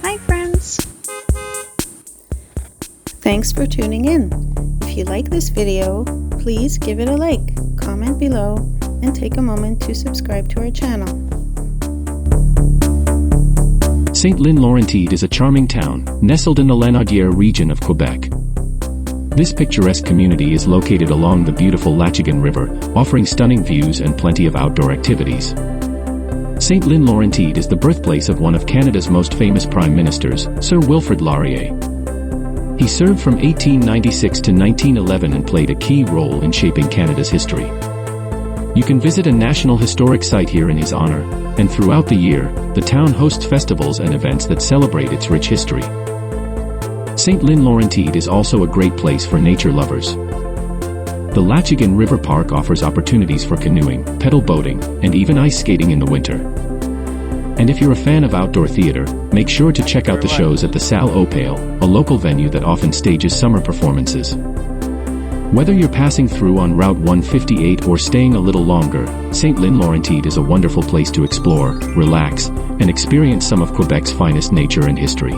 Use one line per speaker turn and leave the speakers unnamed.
Hi friends! Thanks for tuning in. If you like this video, please give it a like, comment below, and take a moment to subscribe to our channel.
Saint-Lin-Laurentides is a charming town, nestled in the Lanaudière region of Quebec. This picturesque community is located along the beautiful Lachigan River, offering stunning views and plenty of outdoor activities. Saint-Lin-Laurentides is the birthplace of one of Canada's most famous prime ministers, Sir Wilfrid Laurier. He served from 1896 to 1911 and played a key role in shaping Canada's history. You can visit a National Historic Site here in his honor, and throughout the year, the town hosts festivals and events that celebrate its rich history. Saint-Lin-Laurentides is also a great place for nature lovers. The Lachigan River Park offers opportunities for canoeing, pedal boating, and even ice skating in the winter. And if you're a fan of outdoor theater, make sure to check out the shows at the Salle Au Pale, a local venue that often stages summer performances. Whether you're passing through on Route 158 or staying a little longer, Saint-Lin-Laurentides is a wonderful place to explore, relax, and experience some of Quebec's finest nature and history.